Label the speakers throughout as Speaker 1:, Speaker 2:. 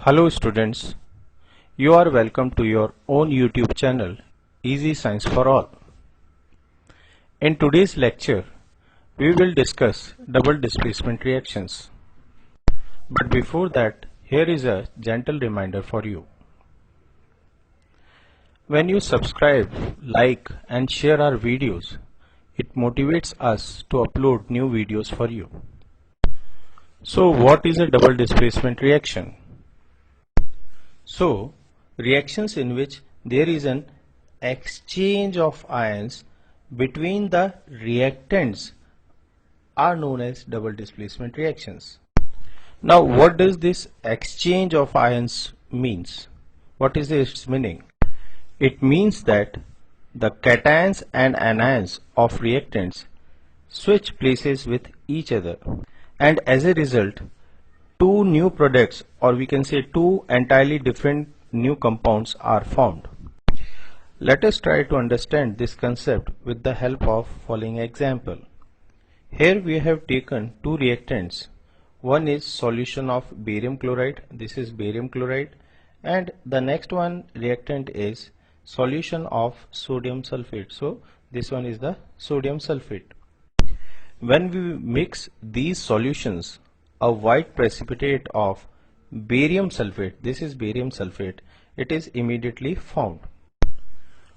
Speaker 1: Hello students, you are welcome to your own YouTube channel Easy Science for All. In today's lecture, we will discuss double displacement reactions. But before that, here is a gentle reminder for you. When you subscribe, like and share our videos, it motivates us to upload new videos for you. So what is a double displacement reaction? So, reactions in which there is an exchange of ions between the reactants are known as double displacement reactions. Now, what does this exchange of ions means? What is its meaning? It means that the cations and anions of reactants switch places with each other, and as a result two new products, or we can say two entirely different new compounds, are formed. Let us try to understand this concept with the help of following example. Here we have taken two reactants. One is solution of barium chloride, this is barium chloride, and the next one reactant is solution of sodium sulfate. So this one is the sodium sulfate. When we mix these solutions, a white precipitate of barium sulfate, this is barium sulfate, it is immediately formed,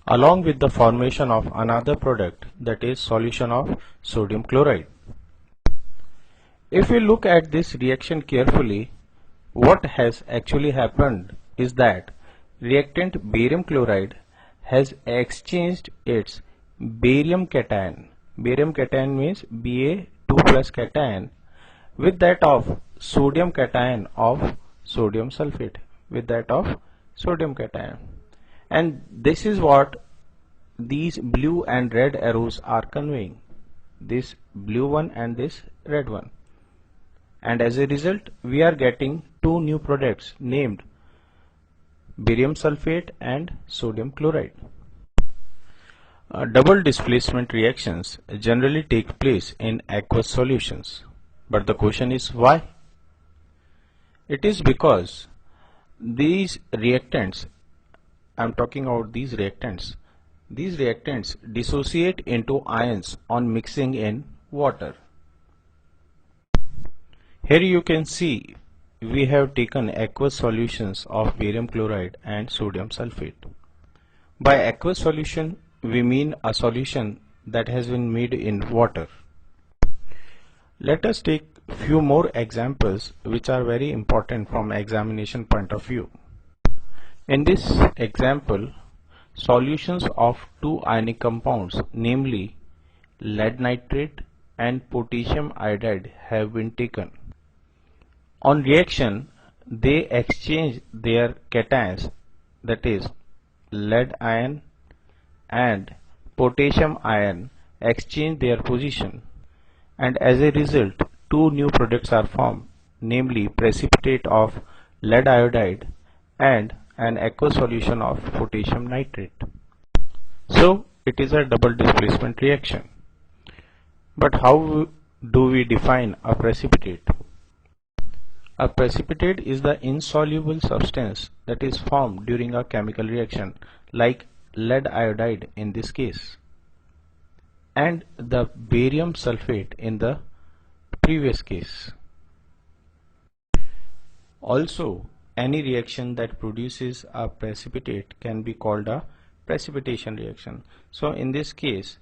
Speaker 1: along with the formation of another product, that is solution of sodium chloride. If we look at this reaction carefully, what has actually happened is that reactant barium chloride has exchanged its barium cation. Barium cation means Ba2 plus cation with that of sodium cation of sodium sulfate, with that of sodium cation. And this is what these blue and red arrows are conveying, this blue one and this red one. And as a result, we are getting two new products named barium sulfate and sodium chloride. Double displacement reactions generally take place in aqueous solutions. But the question is why? It is because these reactants, I am talking about these reactants dissociate into ions on mixing in water. Here you can see we have taken aqueous solutions of barium chloride and sodium sulfate. By aqueous solution, we mean a solution that has been made in water. Let us take few more examples which are very important from examination point of view. In this example, solutions of two ionic compounds, namely lead nitrate and potassium iodide, have been taken. On reaction, they exchange their cations, that is lead ion and potassium ion exchange their position, and as a result two new products are formed, namely precipitate of lead iodide and an aqueous solution of potassium nitrate. So it is a double displacement reaction. But how do we define a precipitate? A precipitate is the insoluble substance that is formed during a chemical reaction, like lead iodide in this case, and the barium sulfate in the previous case. Also, any reaction that produces a precipitate can be called a precipitation reaction. So in this case,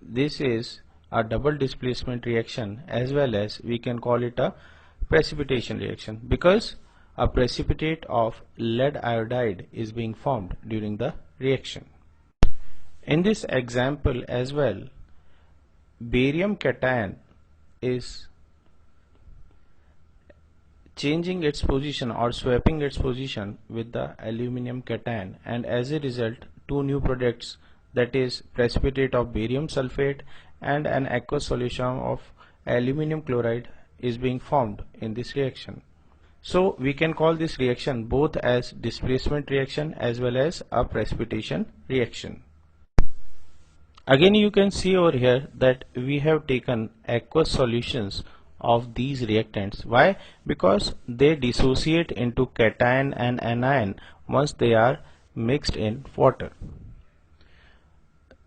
Speaker 1: this is a double displacement reaction, as well as we can call it a precipitation reaction, because a precipitate of lead iodide is being formed during the reaction. In this example as well, barium cation is changing its position or swapping its position with the aluminum cation, and as a result two new products, that is precipitate of barium sulfate and an aqueous solution of aluminum chloride, is being formed in this reaction. So we can call this reaction both as displacement reaction as well as a precipitation reaction. Again, you can see over here that we have taken aqueous solutions of these reactants. Why? Because they dissociate into cation and anion once they are mixed in water.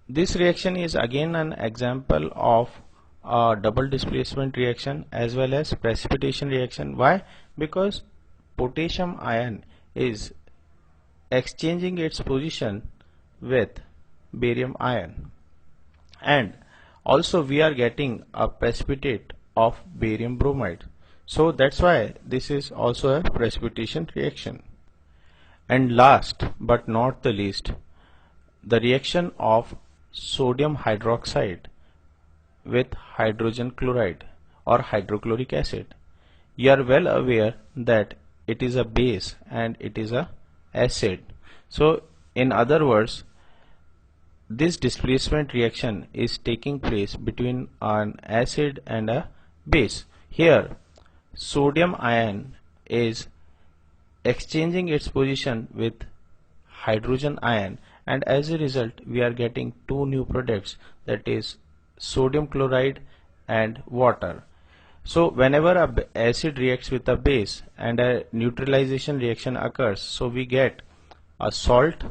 Speaker 1: This reaction is again an example of a double displacement reaction as well as precipitation reaction. Why? Because potassium ion is exchanging its position with barium ion, and also we are getting a precipitate of barium bromide. So that's why this is also a precipitation reaction. And last but not the least, the reaction of sodium hydroxide with hydrogen chloride or hydrochloric acid. You are well aware that it is a base and it is a acid. So in other words, this displacement reaction is taking place between an acid and a base. Here sodium ion is exchanging its position with hydrogen ion, and as a result we are getting two new products, that is sodium chloride and water. So whenever a acid reacts with a base and a neutralization reaction occurs, so we get a salt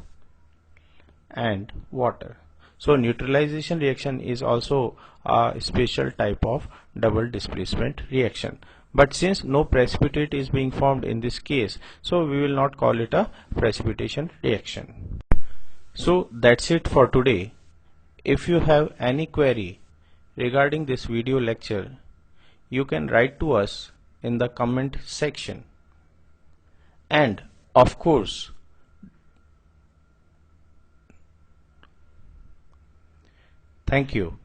Speaker 1: and water. So neutralization reaction is also a special type of double displacement reaction. But since no precipitate is being formed in this case, so we will not call it a precipitation reaction. So that's it for today. If you have any query regarding this video lecture, you can write to us in the comment section. And of course, thank you.